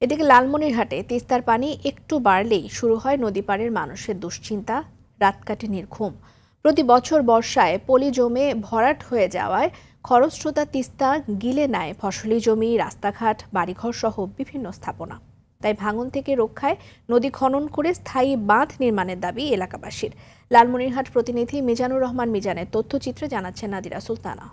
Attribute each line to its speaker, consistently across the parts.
Speaker 1: এদিকে লালমনিরহাটে তিস্তার পানি একটু বাড়লেই শুরু হয় নদীপাড়ের মানুষের দুশ্চিন্তা, রাত কাটে নির্ঘুম। প্রতি বছর বর্ষায় পলি জমে ভরাট হয়ে যাওয়ায় খরস্রোতা তিস্তা গিলে নেয় ফসলি জমি, রাস্তাঘাট, বাড়িঘর সহ বিভিন্ন স্থাপনা। তাই ভাঙন থেকে রক্ষায় নদী খনন করে স্থায়ী বাঁধ নির্মাণের দাবি এলাকাবাসীর। লালমনিরহাট প্রতিনিধি মিজানুর রহমান মিজানের তথ্যচিত্রে জানাচ্ছেন নাদিরা সুলতানা।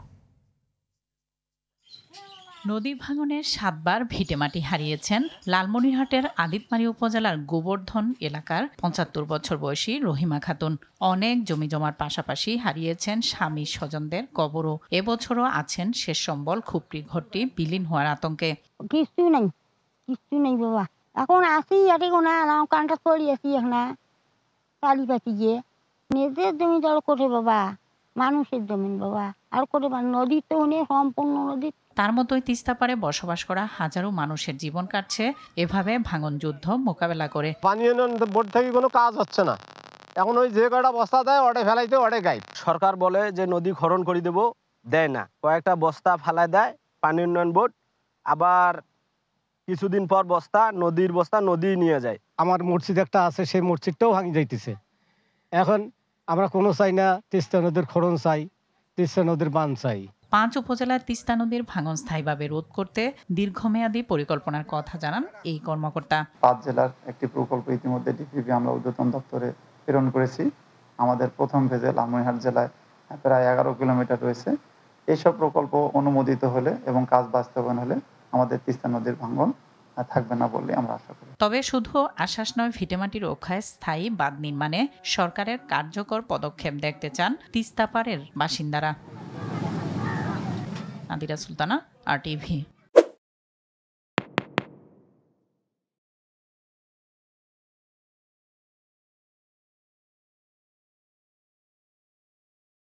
Speaker 2: নদী ভাঙনের ৭ বার ভিটেমাটি হারিয়েছেন লালমনিরহাটের আদিতমারী উপজেলার গোবর্ধন এলাকার ৭৫ বছর বয়সী রহিমা খাতুন। অনেক জমি জমার পাশাপাশি হারিয়েছেন স্বামী স্বজনদের কবরও। এবছরও আছেন শেষ সম্বল খুপড়ি ঘরটি বিলীন হওয়ার আতঙ্কে।
Speaker 3: কিছু নাই বাবা, এখন আসি এটি কোনা কানটা চড়িয়েছি এখন কালি পাতি গিয়ে নিজের জমি দল করে বাবা, মানুষের জমিন বাবা, আর করে নদী তো অনেক সম্পূর্ণ নদী।
Speaker 2: তার মতোই তিস্তাপাড়ে বসবাস করা হাজারো মানুষের জীবন কাটছে এভাবে ভাঙন যুদ্ধ মোকাবেলা করে।
Speaker 4: পানি উন্নয়ন বোর্ড থেকে কোনো কাজ হচ্ছে না। এখন ওই যে কয়টা বস্তা দেয় ওটা ফেলাইতে ওটা গাইড।
Speaker 5: সরকার বলে যে নদী খনন করে দেব, দেয় না। কয়েকটা বস্তা ফেলায় দেয় পানি উন্নয়ন বোর্ড, আবার কিছুদিন পর নদীর বস্তা নদী নিয়ে যায়।
Speaker 4: আমার মসজিদ একটা আছে, সেই মসজিদটাও ভাঙি যাইতেছে। এখন আমরা কোনো চাই না তিস্তা নদীর খনন চাই, তিস্তা নদীর বাঁধ চাই।
Speaker 2: ৫ উপজেলার তিস্তা নদীর ভাঙন স্থায়ীভাবে রোধ করতে দীর্ঘমেয়াদী পরিকল্পনার কথা জানান এই কর্মকর্তা।
Speaker 6: ৫ জেলার একটি প্রকল্প ইতিমধ্যে ডিপিপি আমরা ঊর্ধ্বতন দপ্তরে প্রেরণ করেছি। আমাদের প্রথম ফেজে লালমনিরহাট জেলায় প্রায় ১১ কিলোমিটার রয়েছে। এইসব প্রকল্প অনুমোদিত হলে এবং কাজ বাস্তবায়ন হলে আমাদের তিস্তা নদীর ভাঙন থাকবে না বলে আমরা আশা করি।
Speaker 2: তবে শুধু আশ্বাস নয়, ভিটেমাটি রক্ষায় স্থায়ী বাঁধ নির্মাণে সরকারের কার্যকর পদক্ষেপ দেখতে চান তিস্তাপাড়ের বাসিন্দারা। নাদিরা সুলতানা, RTV।